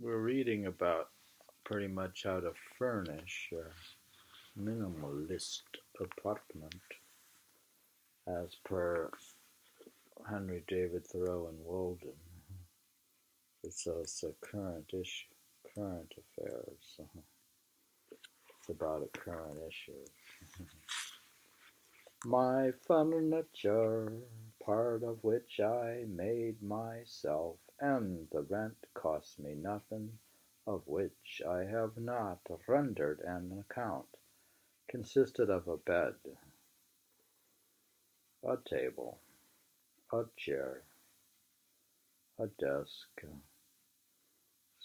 We're reading about pretty much how to furnish a minimalist apartment as per Henry David Thoreau in Walden. It's a current issue, current affairs. It's about a current issue. My furniture, part of which I made myself, and the rent cost me nothing, of which I have not rendered an account, consisted of a bed, a table, a chair, a desk.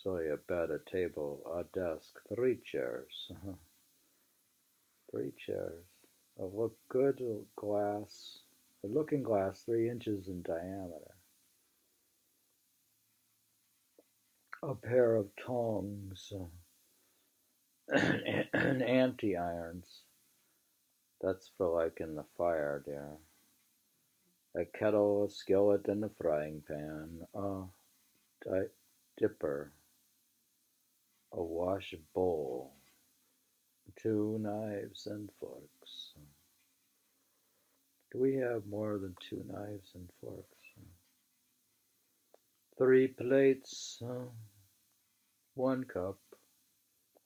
Sorry, a bed, a table, a desk, 3 chairs. 3 chairs. A looking glass 3 inches in diameter. A pair of tongs and anti-irons. That's for like in the fire, dear. A kettle, a skillet, and a frying pan. A dipper. A wash bowl. 2 knives and forks. Do we have more than 2 knives and forks? 3 plates. 1 cup.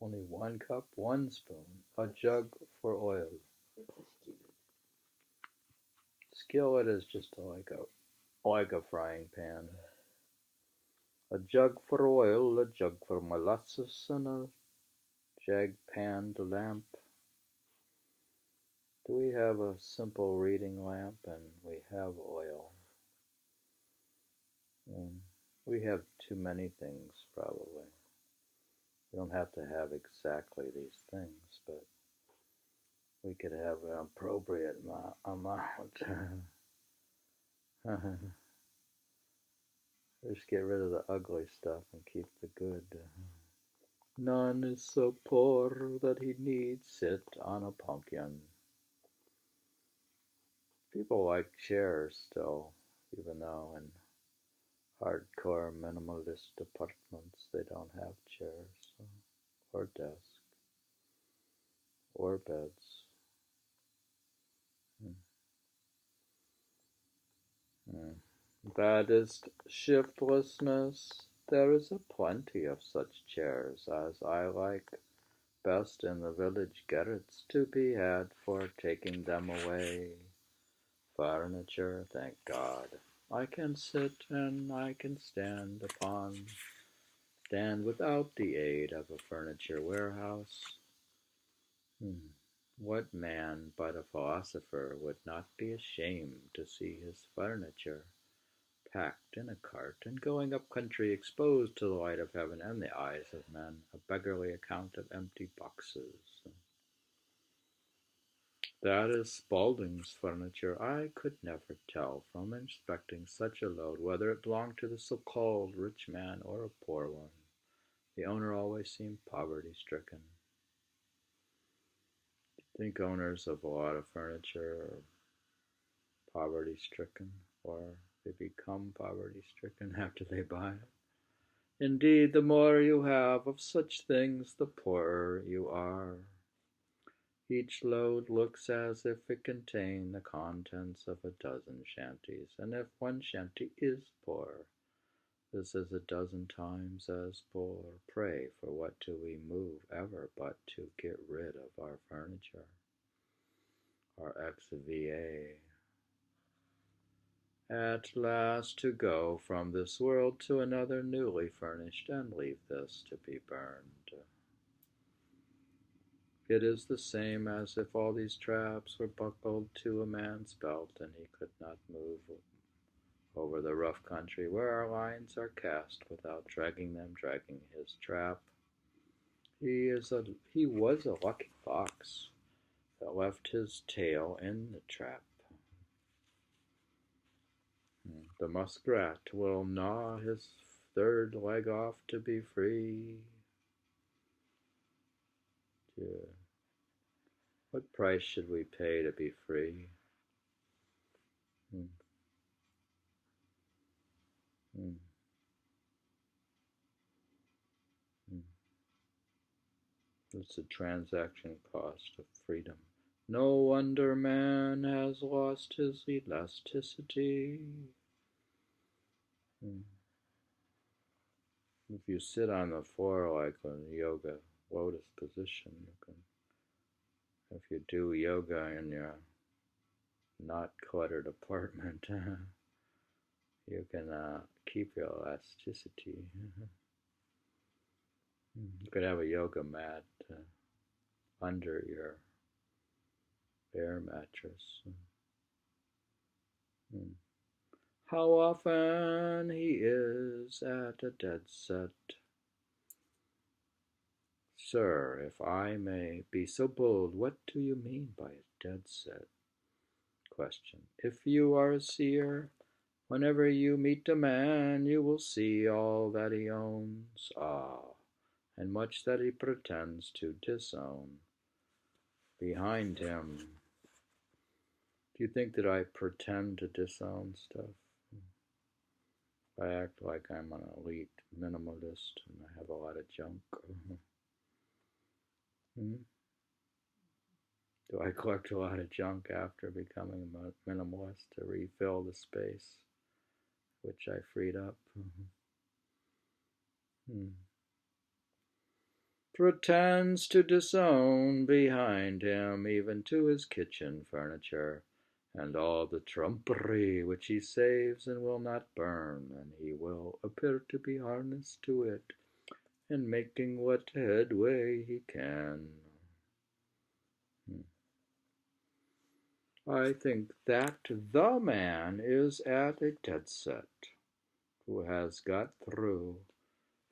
Only 1 cup, 1 spoon. A jug for oil. Skillet is just like a frying pan. A jug for oil, a jug for molasses, and a jag pan to lamp. Do we have a simple reading lamp? And we have oil. We have too many things, probably. We don't have to have exactly these things, but we could have an appropriate amount. Just get rid of the ugly stuff and keep the good. None is so poor that he need sit on a pumpkin. People like chairs still, even though in hardcore minimalist apartments they don't have chairs or desks or beds. That is shiftlessness. There is a plenty of such chairs as I like best in the village garrets to be had for taking them away. Furniture, thank God. I can sit and I can stand without the aid of a furniture warehouse. What man but a philosopher would not be ashamed to see his furniture packed in a cart and going up country exposed to the light of heaven and the eyes of men, a beggarly account of empty boxes? That is Spaulding's furniture. I could never tell from inspecting such a load whether it belonged to the so-called rich man or a poor one. The owner always seemed poverty-stricken. Do you think owners of a lot of furniture are poverty-stricken, or they become poverty-stricken after they buy it? Indeed, the more you have of such things, the poorer you are. Each load looks as if it contained the contents of a dozen shanties, and if one shanty is poor, this is a dozen times as poor. Pray, for what do we move ever but to get rid of our furniture, our XVA? At last to go from this world to another newly furnished, and leave this to be burned. It is the same as if all these traps were buckled to a man's belt, and he could not move over the rough country where our lines are cast without dragging his trap. He was a lucky fox that left his tail in the trap. The muskrat will gnaw his third leg off to be free. What price should we pay to be free? It's the transaction cost of freedom. No wonder man has lost his elasticity. If you sit on the floor like a yoga lotus position, you can, if you do yoga in your not cluttered apartment, you can keep your elasticity. You could have a yoga mat under your air mattress. How often he is at a dead set. Sir, if I may be so bold, what do you mean by a dead set? Question. If you are a seer, whenever you meet a man, you will see all that he owns, and much that he pretends to disown. Behind him. Do you think that I pretend to disown stuff? I act like I'm an elite minimalist and I have a lot of junk. Do I collect a lot of junk after becoming a minimalist to refill the space which I freed up? Pretends to disown behind him even to his kitchen furniture, and all the trumpery which he saves and will not burn, and he will appear to be harnessed to it, in making what headway he can. I think that the man is at a dead set, who has got through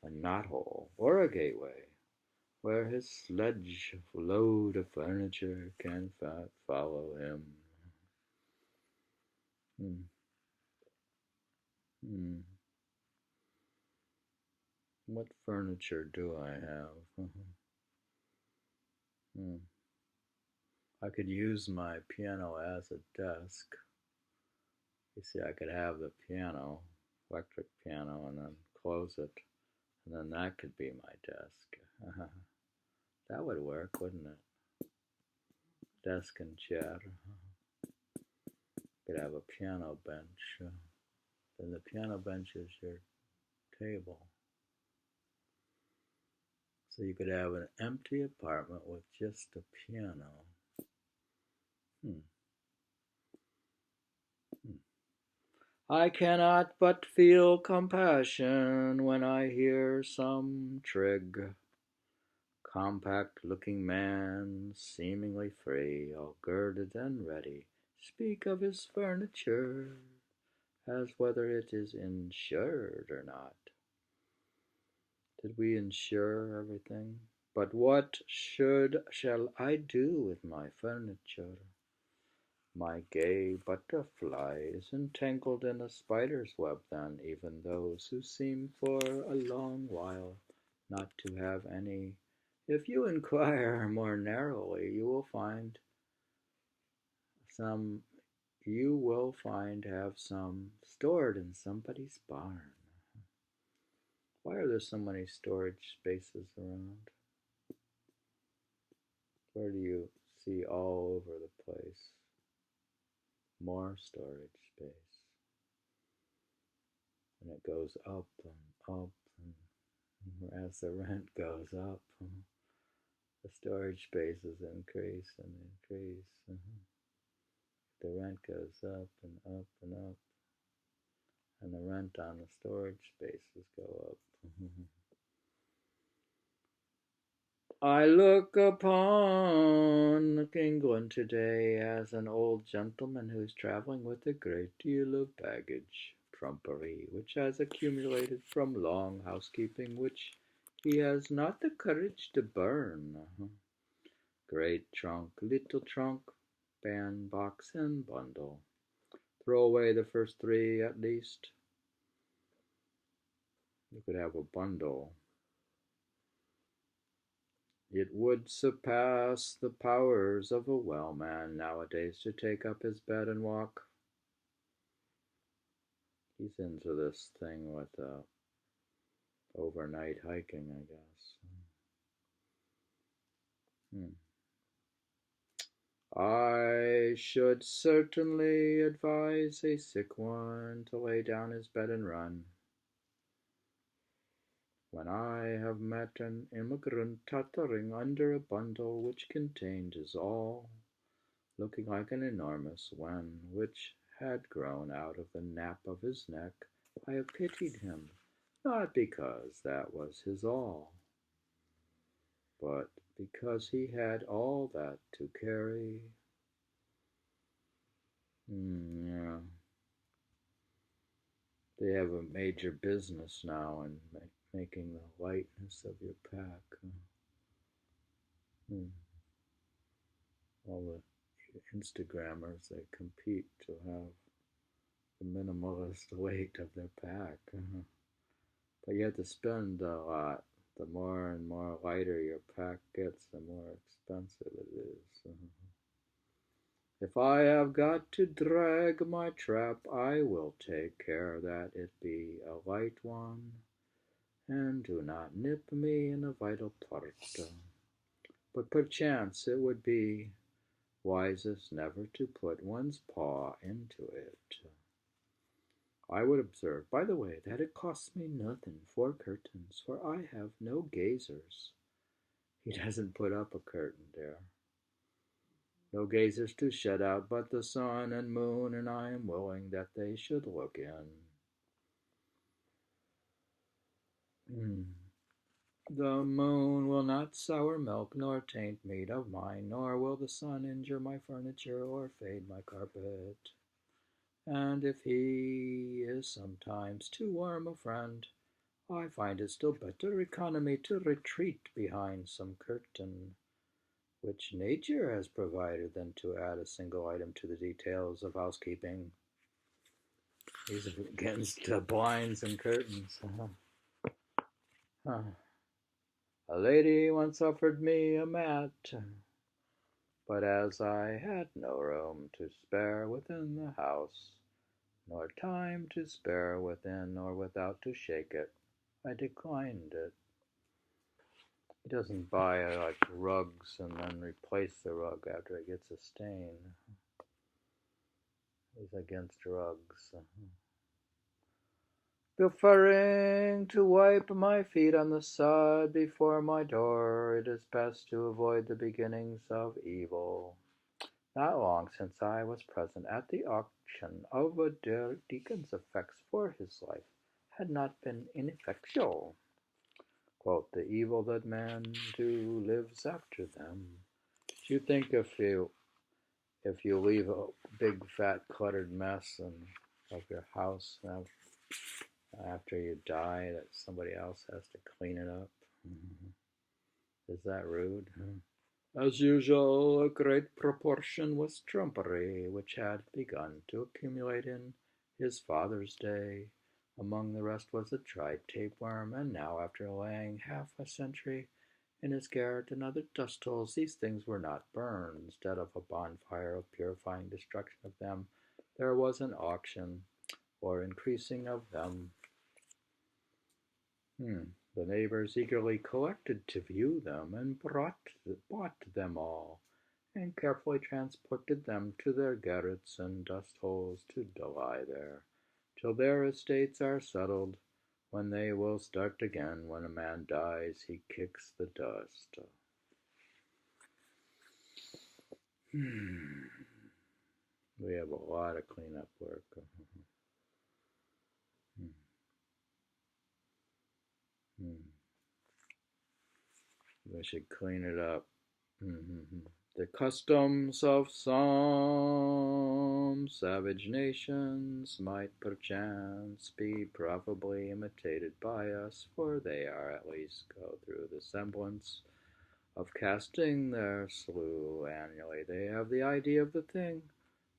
a knothole or a gateway, where his sledge load of furniture can follow him. What furniture do I have? I could use my piano as a desk. You see, I could have the piano, electric piano, and then close it, and then that could be my desk. That would work, wouldn't it? Desk and chair. Could have a piano bench. Then the piano bench is your table. So you could have an empty apartment with just a piano. I cannot but feel compassion when I hear some trig, compact-looking man, seemingly free, all girded and ready, speak of his furniture, as whether it is insured or not. Did we insure everything? But what shall I do with my furniture? My gay butterflies entangled in a spider's web, then, even those who seem for a long while not to have any. If you inquire more narrowly, you will find have some stored in somebody's barn. Why are there so many storage spaces around? Where do you see all over the place more storage space? And it goes up and up, and as the rent goes up, the storage spaces increase and increase. The rent goes up and up and up, and the rent on the storage spaces go up. I look upon England today as an old gentleman who is traveling with a great deal of baggage, trumpery, which has accumulated from long housekeeping, which he has not the courage to burn. Great trunk, little trunk, bandbox, and bundle. Throw away the first three at least. You could have a bundle. It would surpass the powers of a well man nowadays to take up his bed and walk. He's into this thing with overnight hiking, I guess. Hmm. I should certainly advise a sick one to lay down his bed and run. When I have met an immigrant tottering under a bundle which contained his all, looking like an enormous wen which had grown out of the nape of his neck, I have pitied him, not because that was his all, but because he had all that to carry. Yeah. They have a major business now in making the lightness of your pack. All the Instagrammers, they compete to have the minimalist weight of their pack. But you have to spend a lot. The more and more lighter your pack gets, the more expensive it is. If I have got to drag my trap, I will take care that it be a light one, and do not nip me in a vital part. But perchance it would be wisest never to put one's paw into it. I would observe, by the way, that it costs me nothing for curtains, for I have no gazers. He doesn't put up a curtain there. No gazers to shut out but the sun and moon, and I am willing that they should look in. The moon will not sour milk nor taint meat of mine, nor will the sun injure my furniture or fade my carpet. And if he is sometimes too warm a friend, I find it still better economy to retreat behind some curtain which nature has provided than to add a single item to the details of housekeeping. He's against blinds and curtains. A lady once offered me a mat, but as I had no room to spare within the house, nor time to spare within or without to shake it, I declined it. He doesn't buy like rugs and then replace the rug after it gets a stain. He's against rugs. Preferring to wipe my feet on the sod before my door, it is best to avoid the beginnings of evil. Not long since I was present at the auction of a deacon's effects for his life had not been ineffectual. Quote, the evil that men do lives after them. Do you think if you leave a big fat cluttered mess of your house after you die, that somebody else has to clean it up? Is that rude? As usual, a great proportion was trumpery, which had begun to accumulate in his father's day. Among the rest was a dried tapeworm, and now, after laying half a century in his garret and other dust holes, these things were not burned. Instead of a bonfire of purifying destruction of them, there was an auction, or increasing of them. The neighbors eagerly collected to view them, and bought them all, and carefully transported them to their garrets and dust holes to lie there, till their estates are settled, when they will start again. When a man dies, he kicks the dust. We have a lot of cleanup work. We should clean it up. The customs of some savage nations might perchance be profitably imitated by us, for they are at least go through the semblance of casting their slough annually. They have the idea of the thing,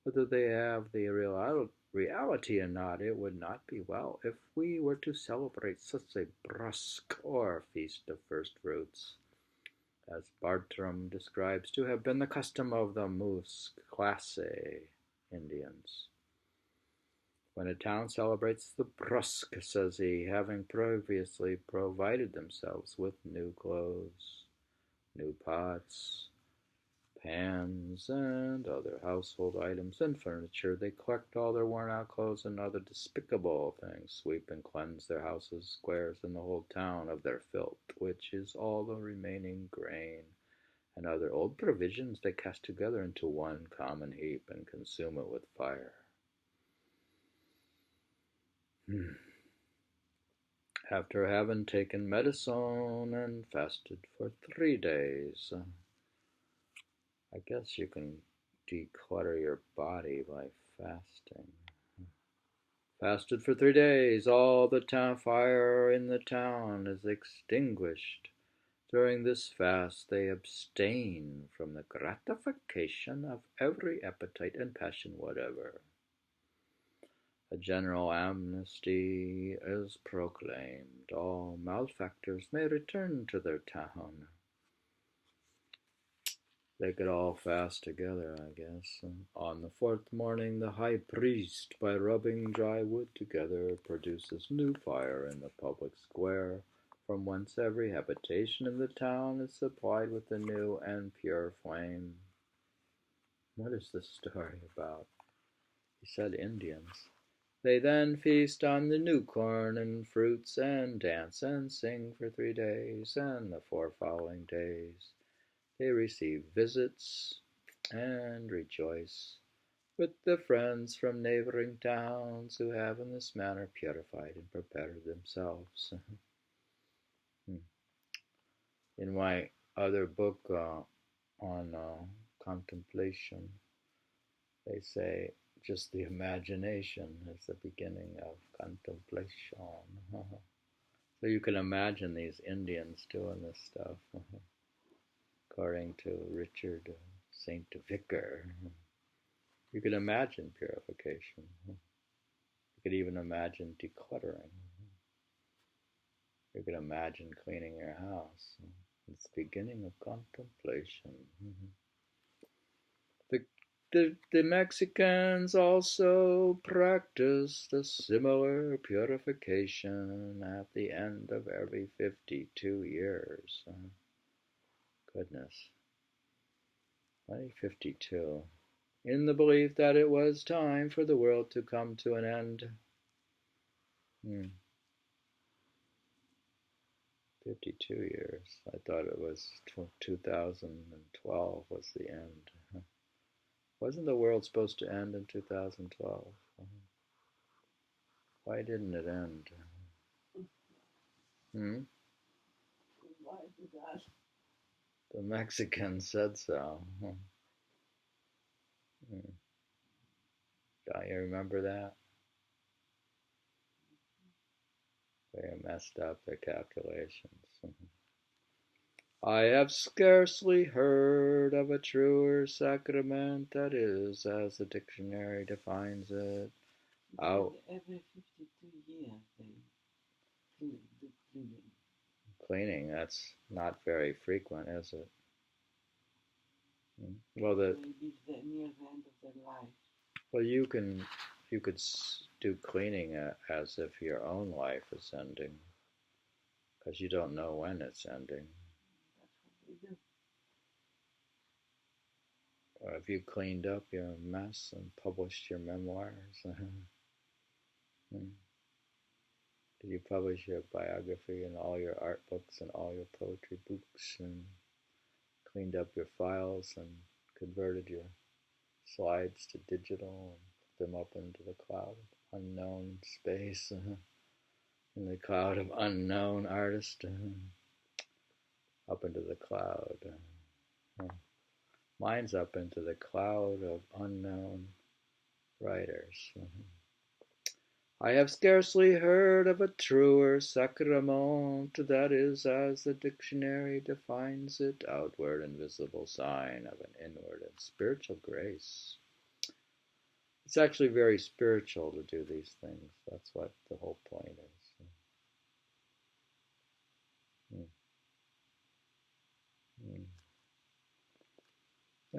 whether they have the reality or not. It would not be well if we were to celebrate such a brusque or feast of first fruits, as Bartram describes to have been the custom of the Moose Classe Indians. When a town celebrates the brusque, says he, having previously provided themselves with new clothes, new pots, pans, and other household items and furniture. They collect all their worn-out clothes and other despicable things, sweep and cleanse their houses, squares, and the whole town of their filth, which is all the remaining grain and other old provisions they cast together into one common heap and consume it with fire. After having taken medicine and fasted for 3 days, I guess you can declutter your body by fasting. Fasted for 3 days, all the town fire in the town is extinguished. During this fast, they abstain from the gratification of every appetite and passion whatever. A general amnesty is proclaimed. All malefactors may return to their town. They could all fast together, I guess. And on the 4th morning, the high priest, by rubbing dry wood together, produces new fire in the public square, from whence every habitation in the town is supplied with a new and pure flame. What is this story about? He said Indians. They then feast on the new corn and fruits and dance and sing for 3 days, and the 4 following days they receive visits and rejoice with the friends from neighboring towns who have in this manner purified and prepared themselves. In my other book on contemplation, they say just the imagination is the beginning of contemplation. So you can imagine these Indians doing this stuff, according to Richard St. Vicar. You can imagine purification. You could even imagine decluttering. You could imagine cleaning your house. It's the beginning of contemplation. The Mexicans also practiced a similar purification at the end of every 52 years. Goodness. Only 52. In the belief that it was time for the world to come to an end. 52 years. I thought it was 2012 was the end. Wasn't the world supposed to end in 2012? Why didn't it end? Why did that? The Mexicans said so. Don't you remember that? They messed up their calculations. I have scarcely heard of a truer sacrament, that is, as the dictionary defines it. Every 52 years they do cleaning. Cleaning, that's not very frequent, is it? Well, maybe near the end of their life. Well, you could do cleaning as if your own life is ending, because you don't know when it's ending. That's what we do. Or have you cleaned up your mess and published your memoirs? Did you publish your biography and all your art books and all your poetry books and cleaned up your files and converted your slides to digital and put them up into the cloud of unknown space, in the cloud of unknown artists, up into the cloud. Mine's up into the cloud of unknown writers. I have scarcely heard of a truer sacrament, that is, as the dictionary defines it, outward and visible sign of an inward and spiritual grace. It's actually very spiritual to do these things. That's what the whole point is.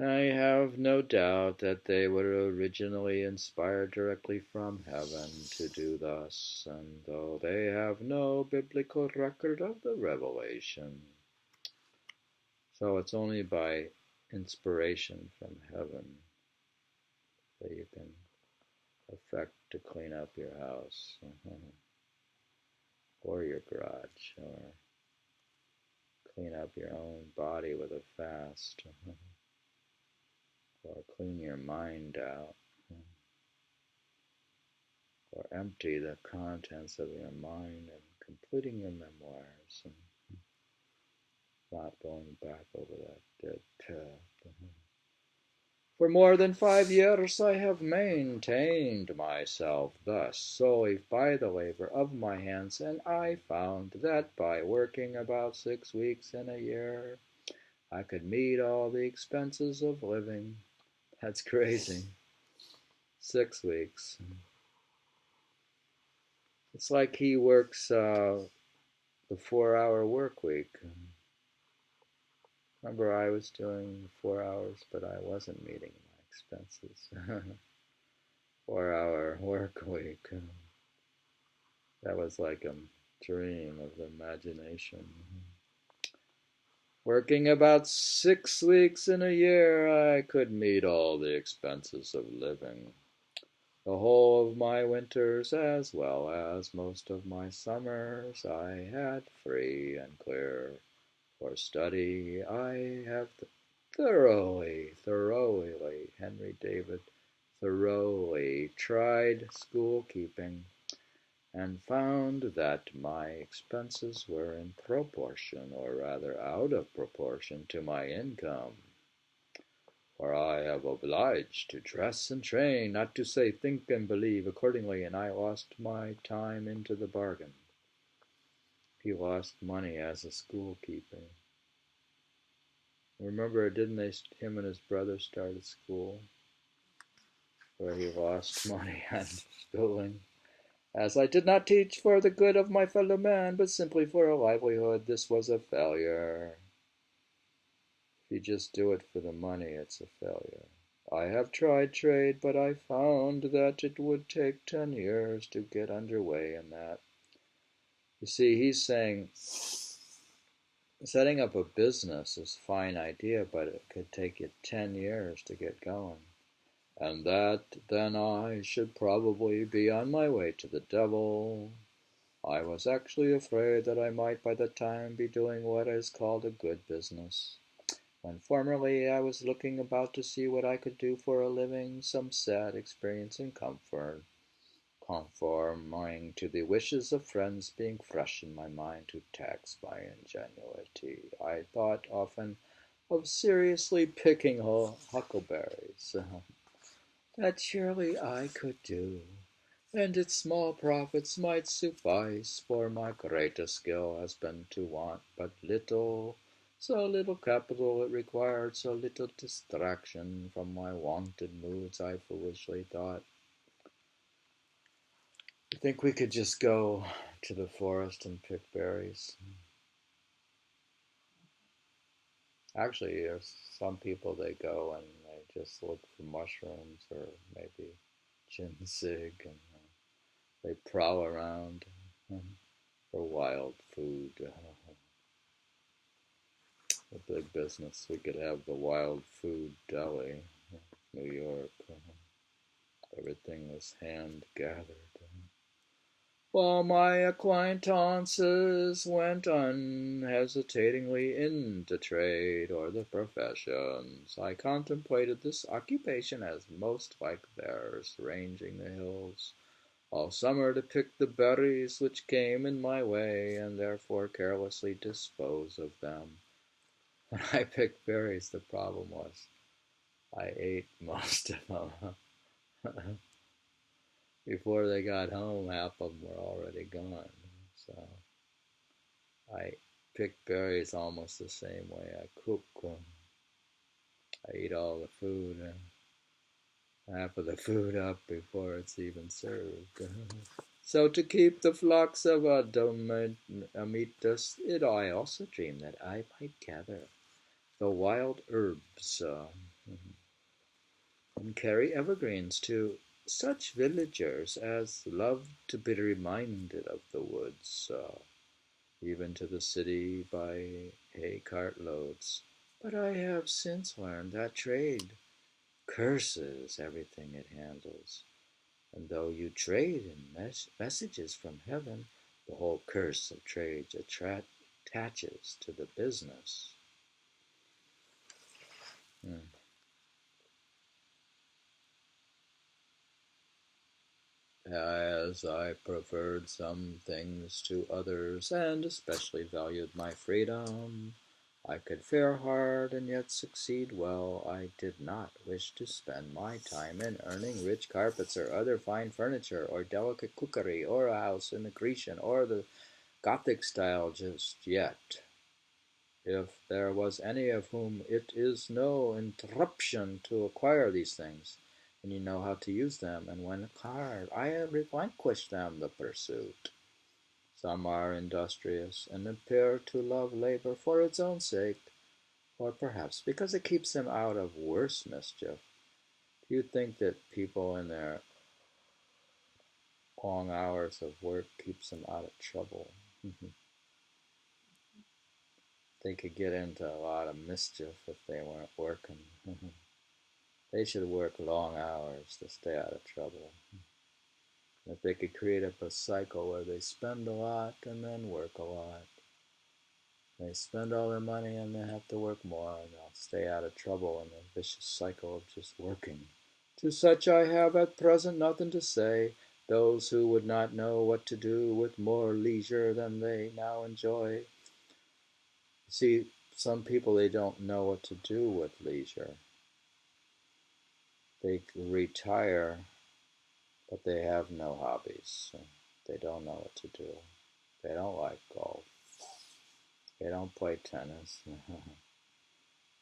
I have no doubt that they were originally inspired directly from heaven to do thus, and though they have no biblical record of the revelation, So it's only by inspiration from heaven that you can affect to clean up your house or your garage, or clean up your own body with a fast, or clean your mind out, or empty the contents of your mind and completing your memoirs and not going back over that dead path. For more than 5 years I have maintained myself thus solely by the labor of my hands, and I found that by working about 6 weeks in a year, I could meet all the expenses of living. That's crazy. 6 weeks. It's like he works the 4-hour work week. Remember, I was doing 4 hours, but I wasn't meeting my expenses. 4-hour work week. That was like a dream of the imagination. Working about 6 weeks in a year, I could meet all the expenses of living. The whole of my winters, as well as most of my summers, I had free and clear for study. I have thoroughly, Henry David Thoreau tried school keeping, and found that my expenses were in proportion, or rather out of proportion, to my income. For I have obliged to dress and train, not to say think and believe, accordingly, and I lost my time into the bargain. He lost money as a school keeper. Remember, didn't him and his brother start a school where he lost money on schooling? As I did not teach for the good of my fellow man, but simply for a livelihood, this was a failure. If you just do it for the money, it's a failure. I have tried trade, but I found that it would take 10 years to get underway in that. You see, he's saying setting up a business is a fine idea, but it could take you 10 years to get going. And that then I should probably be on my way to the devil. I was actually afraid that I might by the time be doing what is called a good business, when formerly I was looking about to see what I could do for a living, some sad experience in comfort, conforming to the wishes of friends being fresh in my mind to tax my ingenuity. I thought often of seriously picking huckleberries. That surely I could do, and its small profits might suffice, for my greatest skill has been to want but little, so little capital it required, so little distraction from my wonted moods, I foolishly thought. You think we could just go to the forest and pick berries? Actually, there's some people, they go and they just look for mushrooms or maybe ginseng, and they prowl around for wild food. A big business. We could have the wild food deli, New York. Everything was hand gathered. While my acquaintances went unhesitatingly into trade or the professions, I contemplated this occupation as most like theirs, ranging the hills all summer to pick the berries which came in my way, and therefore carelessly dispose of them. When I picked berries, the problem was I ate most of them. Before they got home, half of them were already gone. So I pick berries almost the same way I cook them. I eat all the food, half of the food up before it's even served. So to keep the flocks of Amitas, I also dreamed that I might gather the wild herbs and carry evergreens to such villagers as loved to be reminded of the woods, even to the city by hay cart loads. But I have since learned that trade curses everything it handles. And though you trade in messages from heaven, the whole curse of trade attaches to the business. As I preferred some things to others, and especially valued my freedom, I could fare hard and yet succeed well. I did not wish to spend my time in earning rich carpets or other fine furniture, or delicate cookery, or a house in the Grecian or the Gothic style just yet. If there was any of whom it is no interruption to acquire these things, and you know how to use them, and when hard, I relinquish them the pursuit. Some are industrious, and appear to love labor for its own sake, or perhaps because it keeps them out of worse mischief. Do you think that people in their long hours of work keeps them out of trouble? They could get into a lot of mischief if they weren't working. They should work long hours to stay out of trouble. If they could create up a cycle where they spend a lot and then work a lot, they spend all their money and then have to work more, and they'll stay out of trouble in the vicious cycle of just working. To such I have at present nothing to say. Those who would not know what to do with more leisure than they now enjoy. See, some people, they don't know what to do with leisure. They retire, but they have no hobbies. So they don't know what to do. They don't like golf. They don't play tennis.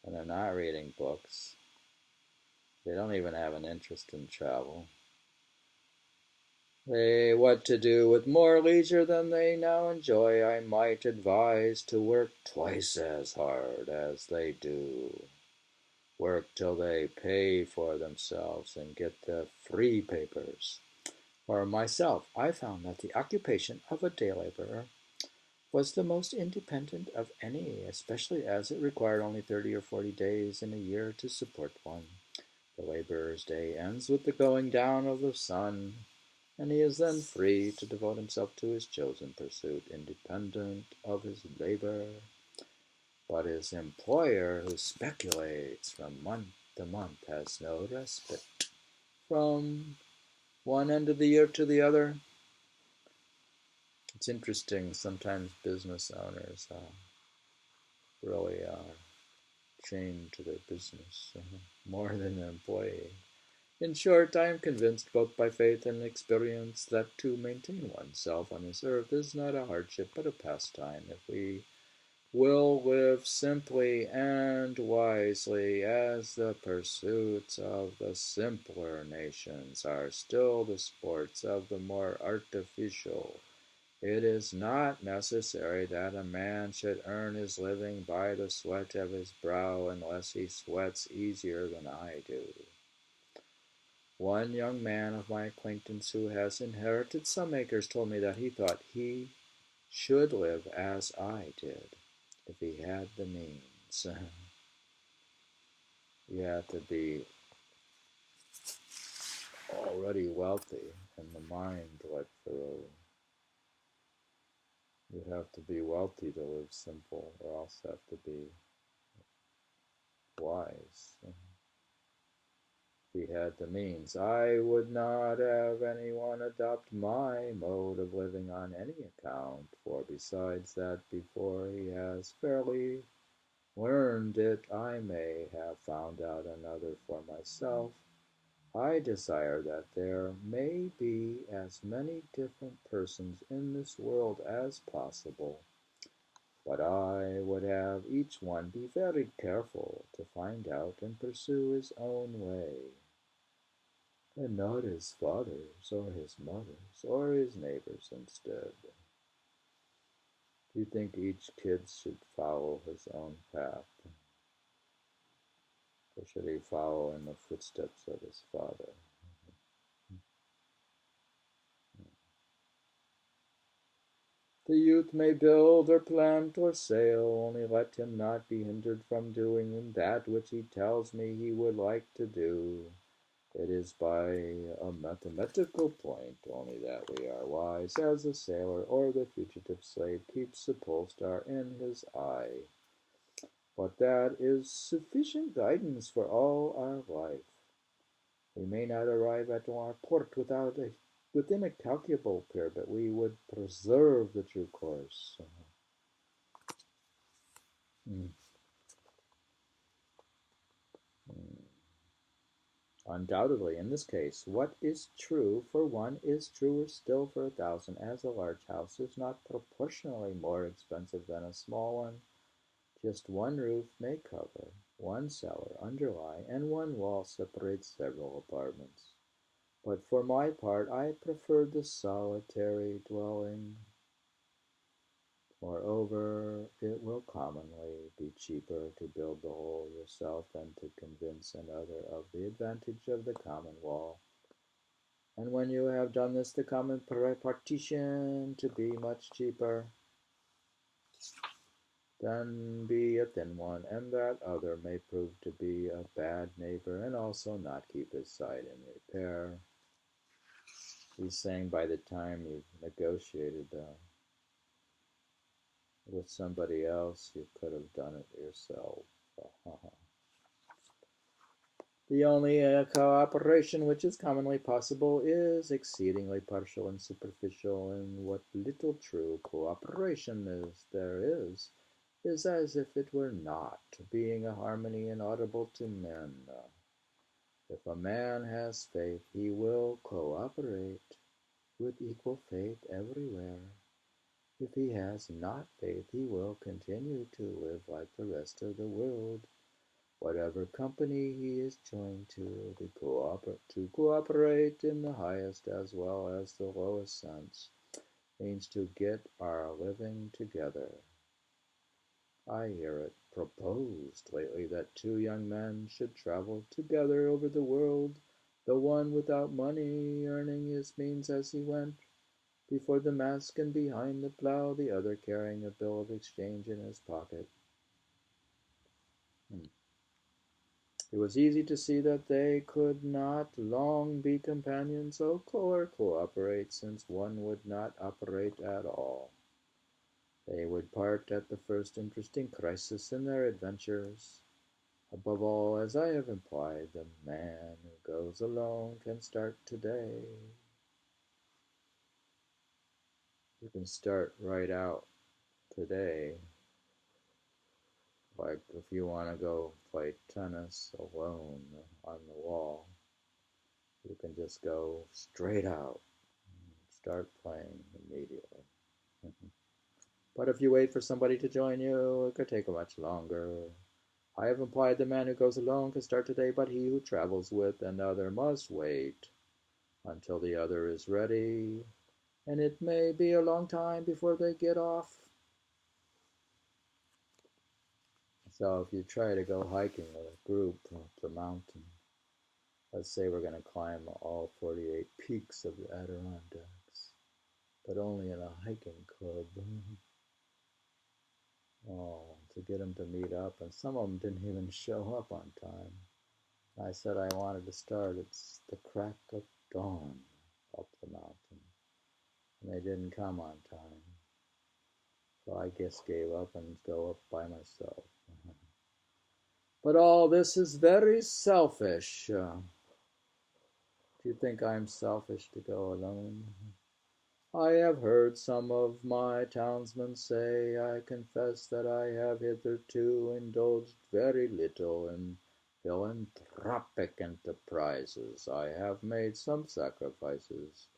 And they're not reading books. They don't even have an interest in travel. What to do with more leisure than they now enjoy, I might advise to work twice as hard as they do. Work till they pay for themselves and get the free papers. For myself, I found that the occupation of a day laborer was the most independent of any, especially as it required only 30 or 40 days in a year to support one. The laborer's day ends with the going down of the sun, and he is then free to devote himself to his chosen pursuit, independent of his labor. But his employer, who speculates from month to month, has no respite from one end of the year to the other. It's interesting, sometimes business owners really are chained to their business more than their employee. In short, I am convinced, both by faith and experience, that to maintain oneself on this earth is not a hardship but a pastime, if we will live simply and wisely, as the pursuits of the simpler nations are still the sports of the more artificial. It is not necessary that a man should earn his living by the sweat of his brow unless he sweats easier than I do. One young man of my acquaintance who has inherited some acres told me that he thought he should live as I did if he had the means. You have to be already wealthy in the mind, like Thoreau. You have to be wealthy to live simple, or else have to be wise. If he had the means, I would not have anyone adopt my mode of living on any account, for besides that, before he has fairly learned it, I may have found out another for myself. I desire that there may be as many different persons in this world as possible, but I would have each one be very careful to find out and pursue his own way, and not his father's or his mother's or his neighbor's instead. Do you think each kid should follow his own path, or should he follow in the footsteps of his father? The youth may build or plant or sail, only let him not be hindered from doing that which he tells me he would like to do. It is by a mathematical point only that we are wise, as the sailor or the fugitive slave keeps the pole star in his eye. But that is sufficient guidance for all our life. We may not arrive at our port within a calculable period, but we would preserve the true course. Mm. Mm. Undoubtedly, in this case, what is true for one is truer still for 1,000, as a large house is not proportionally more expensive than a small one. Just one roof may cover, one cellar underlie, and one wall separate several apartments. But for my part, I prefer the solitary dwelling. Moreover, it will commonly be cheaper to build the whole yourself than to convince another of the advantage of the common wall. And when you have done this, the common partition to be much cheaper than be a thin one, and that other may prove to be a bad neighbor and also not keep his side in repair. He's saying by the time you've negotiated with somebody else, you could have done it yourself. The only cooperation which is commonly possible is exceedingly partial and superficial, and what little true cooperation there is as if it were not, being a harmony inaudible to men. If a man has faith, he will cooperate with equal faith everywhere. If he has not faith, he will continue to live like the rest of the world. Whatever company he is joined to cooperate in the highest as well as the lowest sense means to get our living together. I hear it proposed lately that two young men should travel together over the world, the one without money, earning his means as he went, before the mast and behind the plow, the other carrying a bill of exchange in his pocket. It was easy to see that they could not long be companions or cooperate, since one would not operate at all. They would part at the first interesting crisis in their adventures. Above all, as I have implied, the man who goes alone can start today. You can start right out today. Like if you want to go play tennis alone on the wall, you can just go straight out and start playing immediately. But if you wait for somebody to join you, it could take much longer. I have implied the man who goes alone can start today, but he who travels with another must wait until the other is ready, and it may be a long time before they get off. So if you try to go hiking with a group up the mountain, let's say we're going to climb all 48 peaks of the Adirondacks, but only in a hiking club. Oh, to get them to meet up, and some of them didn't even show up on time. I said I wanted to start at the crack of dawn up the mountain, and they didn't come on time. So I just gave up and go up by myself. But all this is very selfish. Do you think I'm selfish to go alone? I have heard some of my townsmen say, I confess that I have hitherto indulged very little in philanthropic enterprises. I have made some sacrifices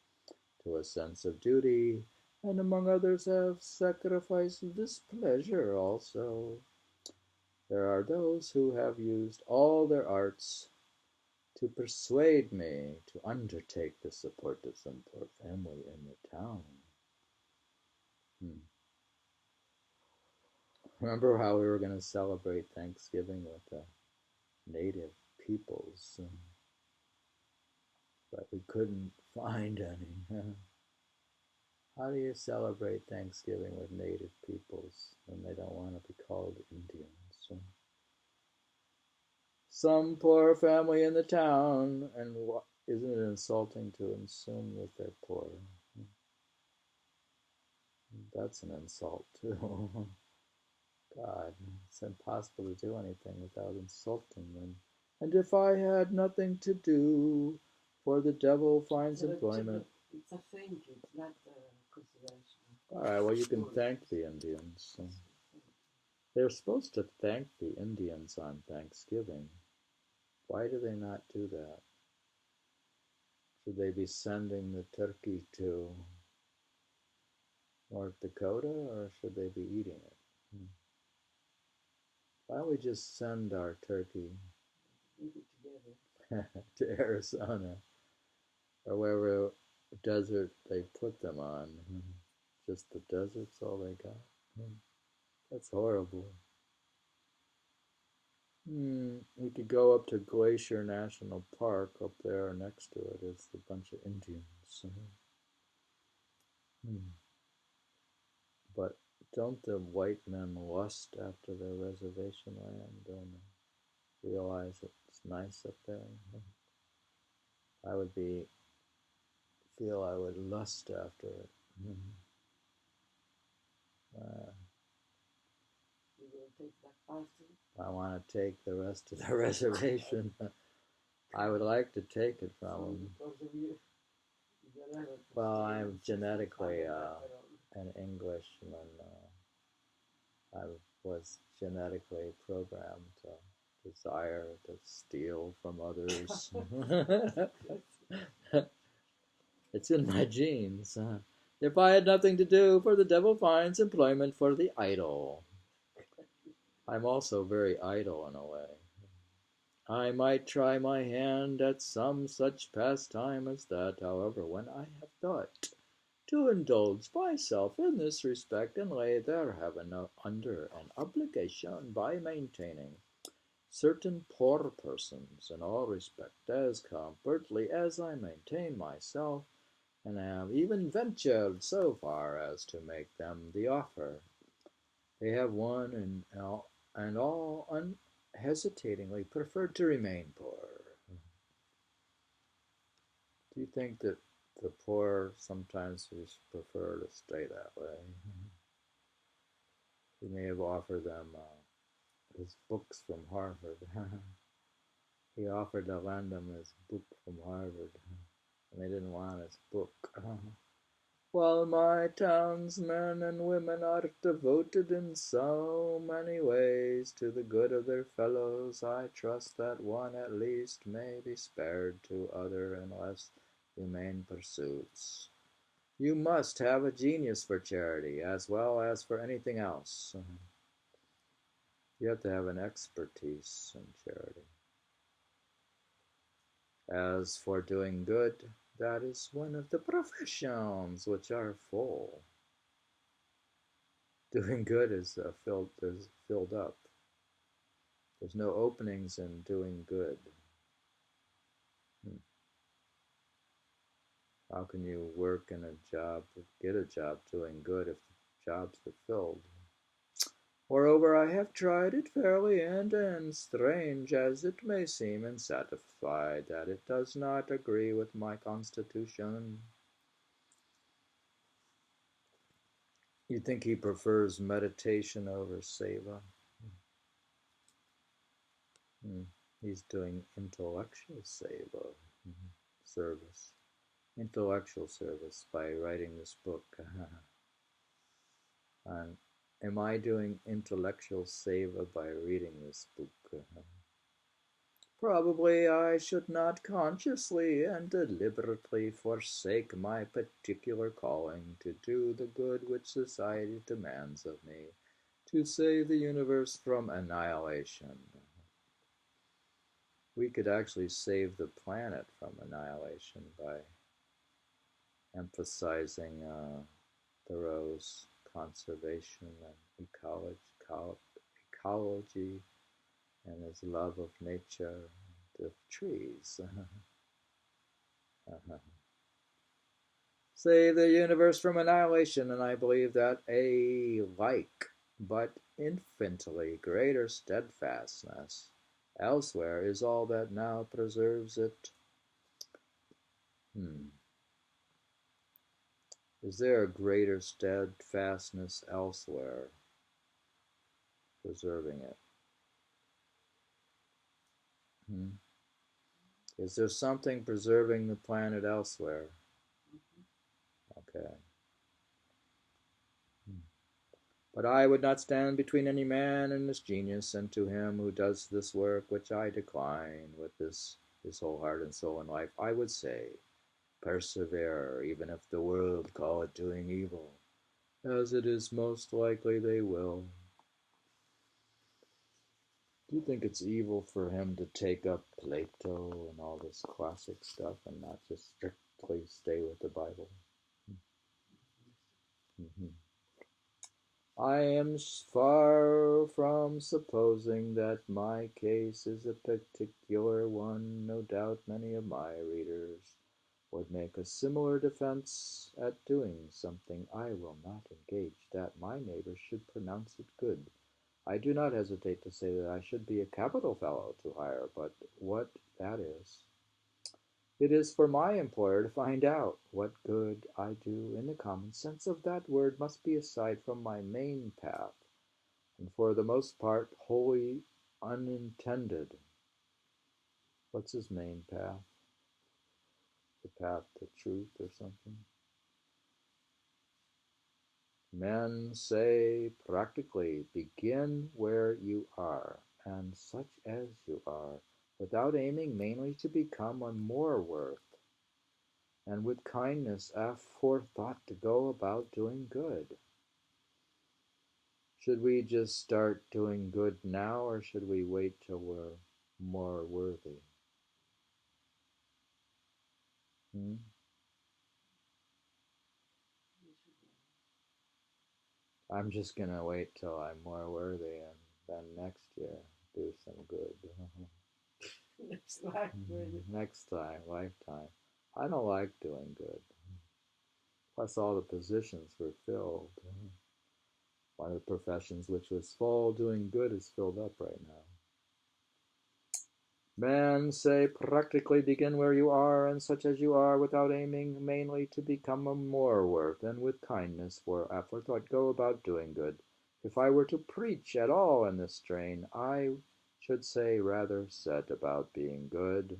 to a sense of duty, and among others have sacrificed this pleasure also. There are those who have used all their arts to persuade me to undertake the support of some poor family in the town. Remember how we were going to celebrate Thanksgiving with the native peoples, but we couldn't find any. How do you celebrate Thanksgiving with native peoples when they don't want to be called Indians? Some poor family in the town, and isn't it insulting to assume that they're poor? That's an insult too. God, it's impossible to do anything without insulting them. And if I had nothing to do, for the devil finds employment. It's a thank you, it's not a consideration. All right, well, you can thank the Indians. They're supposed to thank the Indians on Thanksgiving. Why do they not do that? Should they be sending the turkey to North Dakota, or should they be eating it? Why don't we just send our turkey to Arizona or wherever desert they put them on? Just the desert's all they got. That's horrible. We could go up to Glacier National Park. Up there next to it is a bunch of Indians. But don't the white men lust after their reservation land and realize it's nice up there? I would feel I would lust after it. You will take that part too? I want to take the rest of the reservation. I would like to take it from them. Well, I'm genetically an Englishman. I was genetically programmed to desire to steal from others. It's in my genes. If I had nothing to do, for the devil finds employment for the idle. I'm also very idle in a way. I might try my hand at some such pastime as that, however, when I have thought to indulge myself in this respect and lay there heaven under an obligation by maintaining certain poor persons in all respect as comfortably as I maintain myself, and have even ventured so far as to make them the offer. They have one and all unhesitatingly preferred to remain poor. Do you think that the poor sometimes just prefer to stay that way? He may have offered them his books from Harvard. He offered to lend them his book from Harvard, and they didn't want his book. While my townsmen and women are devoted in so many ways to the good of their fellows, I trust that one at least may be spared to other and less humane pursuits. You must have a genius for charity as well as for anything else. You have to have an expertise in charity. As for doing good, that is one of the professions which are full. Doing good is filled up. There's no openings in doing good. How can you work in a job, get a job doing good if the jobs are filled? Moreover, I have tried it fairly, and strange as it may seem, and satisfied that it does not agree with my constitution. You think he prefers meditation over seva? He's doing intellectual seva, service. Intellectual service by writing this book. And am I doing intellectual seva by reading this book? Probably I should not consciously and deliberately forsake my particular calling to do the good which society demands of me, to save the universe from annihilation. We could actually save the planet from annihilation by emphasizing Thoreau's conservation and ecology and his love of nature, of trees. save the universe from annihilation, and I believe that a like but infinitely greater steadfastness elsewhere is all that now preserves it. Is there a greater steadfastness elsewhere preserving it? Is there something preserving the planet elsewhere? Okay. But I would not stand between any man and his genius, and to him who does this work, which I decline with his whole heart and soul and life, I would say, persevere, even if the world call it doing evil, as it is most likely they will. Do you think it's evil for him to take up Plato and all this classic stuff and not just strictly stay with the Bible? I am far from supposing that my case is a particular one. No doubt many of my readers would make a similar defense at doing something I will not engage, that my neighbor should pronounce it good. I do not hesitate to say that I should be a capital fellow to hire, but what that is, it is for my employer to find out. What good I do in the common sense of that word must be aside from my main path, and for the most part wholly unintended. What's his main path? The path to truth or something? Men say practically, begin where you are, and such as you are, without aiming mainly to become on more worth, and with kindness aforethought to go about doing good. Should we just start doing good now, or should we wait till we're more worthy? I'm just gonna wait till I'm more worthy, and then next year do some good. Next time, lifetime. I don't like doing good. Plus, all the positions were filled. One of the professions which was full doing good is filled up right now. Men say practically begin where you are, and such as you are, without aiming mainly to become a more worth, and with kindness for aforethought go about doing good. If I were to preach at all in this strain, I should say rather set about being good,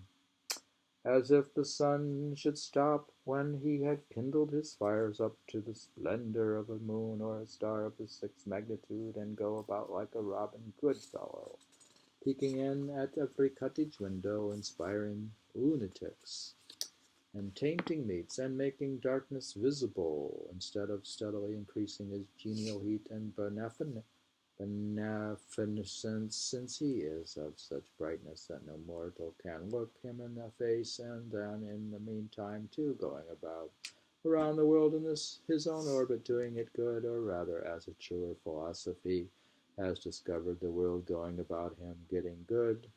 as if the sun should stop when he had kindled his fires up to the splendor of a moon or a star of the sixth magnitude, and go about like a Robin Goodfellow, peeking in at every cottage window, inspiring lunatics, and tainting meats, and making darkness visible, instead of steadily increasing his genial heat and beneficence, since he is of such brightness that no mortal can look him in the face, and then in the meantime too going about around the world in his own orbit, doing it good, or rather, as a truer philosophy has discovered the world going about him getting good.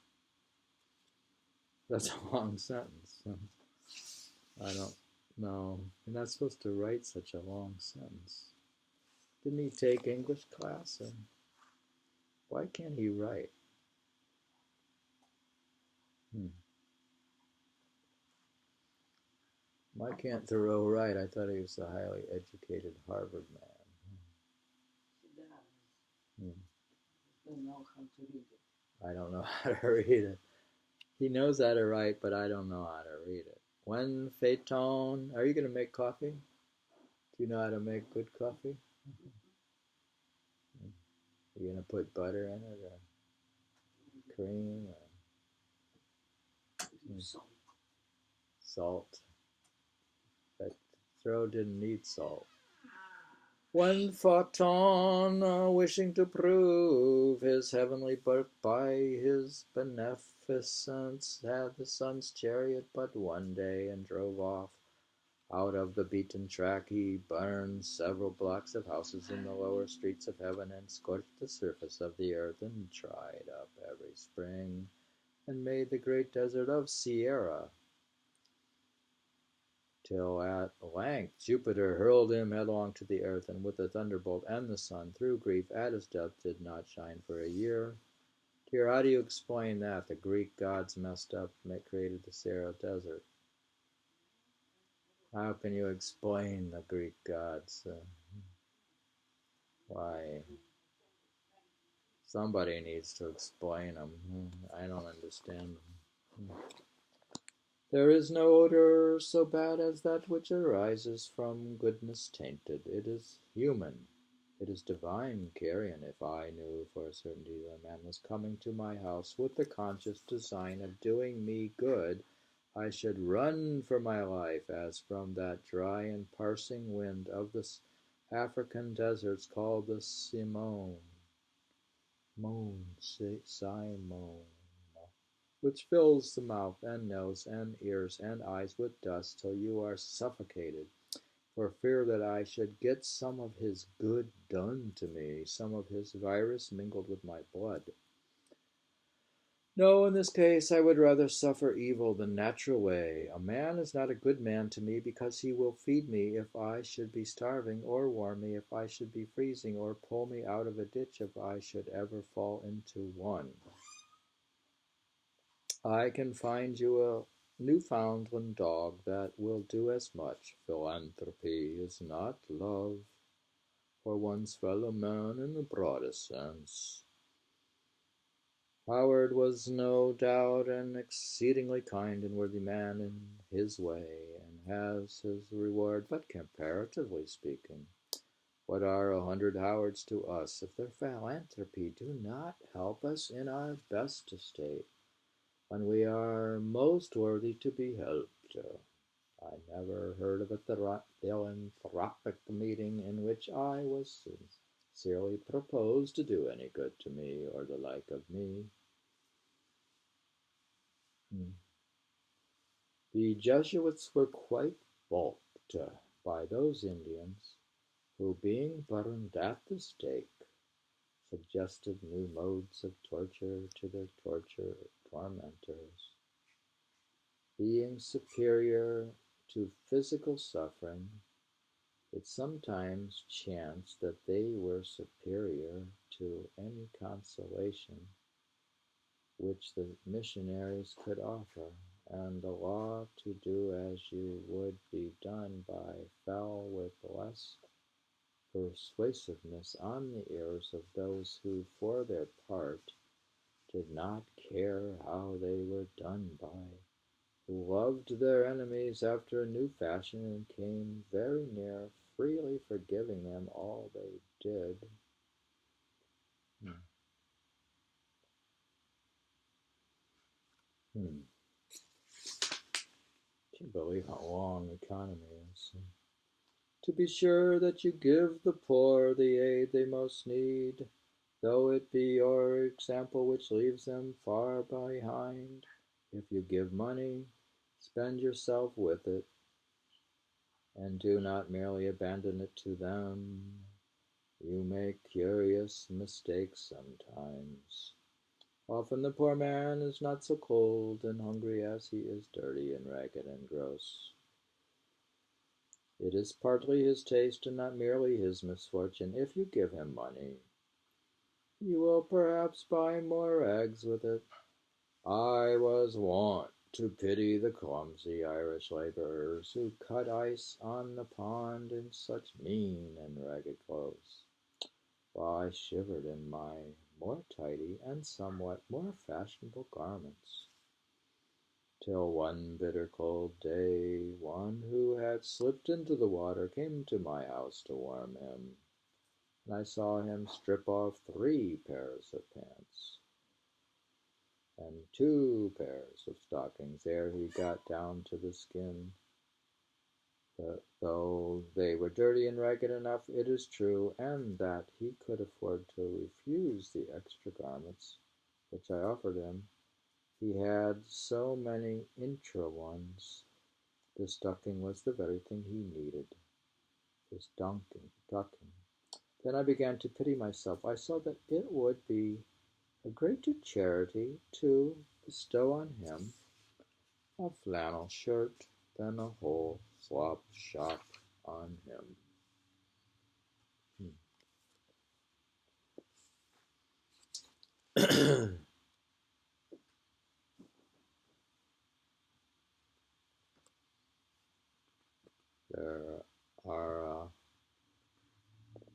That's a long sentence. I don't know. You're not supposed to write such a long sentence. Didn't he take English class? And why can't he write? Why can't Thoreau write? I thought he was a highly educated Harvard man. He doesn't know how to read it. I don't know how to read it. He knows how to write, but I don't know how to read it. When Phaeton, are you going to make coffee? Do you know how to make good coffee? Are you going to put butter in it, or cream, or salt? But Thoreau didn't need salt. When Phaeton, wishing to prove his heavenly birth by his beneficence, had the sun's chariot but one day, and drove off out of the beaten track, he burned several blocks of houses in the lower streets of heaven, and scorched the surface of the earth, and dried up every spring, and made the great desert of Sierra. till at length Jupiter hurled him headlong to the earth, and with a thunderbolt, and the sun, through grief at his death, did not shine for a year. Dear, how do you explain that? The Greek gods messed up and created the Sahara Desert. How can you explain the Greek gods? Why? Somebody needs to explain them. I don't understand them. There is no odor so bad as that which arises from goodness tainted. It is human. It is divine carrion. If I knew for a certainty that a man was coming to my house with the conscious design of doing me good, I should run for my life as from that dry and parsing wind of the African deserts called the Simone, which fills the mouth and nose and ears and eyes with dust till you are suffocated, for fear that I should get some of his good done to me, some of his virus mingled with my blood. No, in this case I would rather suffer evil the natural way. A man is not a good man to me because he will feed me if I should be starving, or warm me if I should be freezing, or pull me out of a ditch if I should ever fall into one. I can find you a Newfoundland dog that will do as much. Philanthropy is not love for one's fellow man in the broadest sense. Howard was no doubt an exceedingly kind and worthy man in his way, and has his reward, but comparatively speaking, what are 100 Howards to us if their philanthropy do not help us in our best estate, when we are most worthy to be helped? I never heard of a philanthropic meeting in which I was sincerely proposed to do any good to me or the like of me. The Jesuits were quite balked by those Indians who, being burned at the stake, suggested new modes of torture to their tormentors. Being superior to physical suffering, it sometimes chanced that they were superior to any consolation which the missionaries could offer, and the law to do as you would be done by fell with less persuasiveness on the ears of those who, for their part, did not care how they were done by, who loved their enemies after a new fashion and came very near freely forgiving them all they did. Can't believe how long the economy is. To be sure that you give the poor the aid they most need, though it be your example which leaves them far behind. If you give money, spend yourself with it, and do not merely abandon it to them. You make curious mistakes sometimes. Often the poor man is not so cold and hungry as he is dirty and ragged and gross. It is partly his taste and not merely his misfortune. If you give him money, you will perhaps buy more eggs with it. I was wont to pity the clumsy Irish laborers who cut ice on the pond in such mean and ragged clothes, while I shivered in my more tidy and somewhat more fashionable garments, till one bitter cold day one who had slipped into the water came to my house to warm him, and I saw him strip off 3 pairs of pants and 2 pairs of stockings ere he got down to the skin. Though they were dirty and ragged enough, it is true, and that he could afford to refuse the extra garments which I offered him. He had so many intra ones. The stocking was the very thing he needed. His ducking. Then I began to pity myself. I saw that it would be a greater charity to bestow on him a flannel shirt than a whole slop shop on him. There are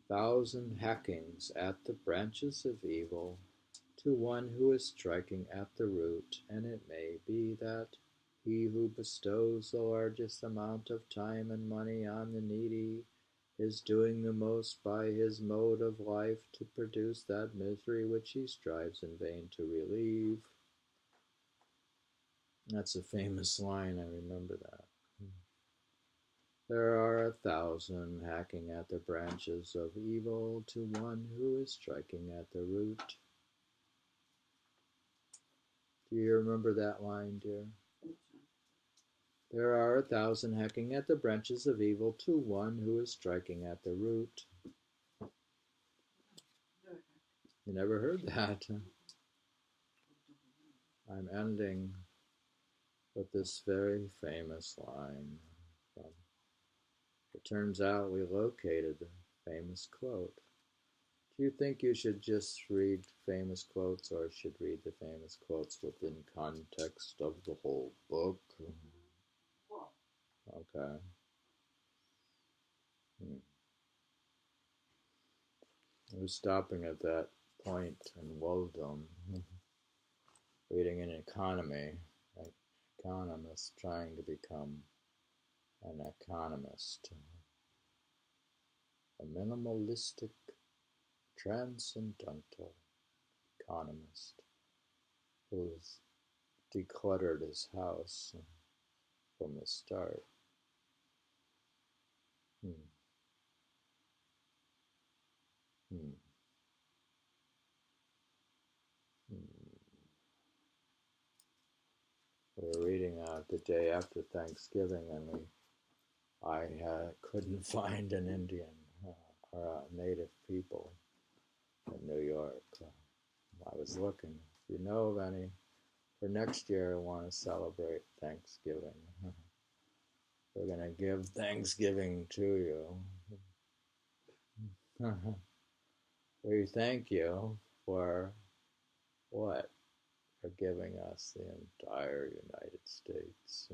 1,000 hackings at the branches of evil to one who is striking at the root, and it may be that he who bestows the largest amount of time and money on the needy is doing the most by his mode of life to produce that misery which he strives in vain to relieve. That's a famous line, I remember that. There are 1,000 hacking at the branches of evil to one who is striking at the root. Do you remember that line, dear? There are 1,000 hacking at the branches of evil to one who is striking at the root. You never heard that? I'm ending with this very famous line. It turns out we located the famous quote. Do you think you should just read famous quotes or should read the famous quotes within context of the whole book? Okay. I was stopping at that point in Walden, reading an economy, an economist trying to become an economist, a minimalistic, transcendental economist who has decluttered his house from the start. We were reading the day after Thanksgiving, and I couldn't find an Indian or Native people in New York. I was looking. If you know of any, for next year I want to celebrate Thanksgiving. We're going to give Thanksgiving to you. We thank you for what? For giving us the entire United States.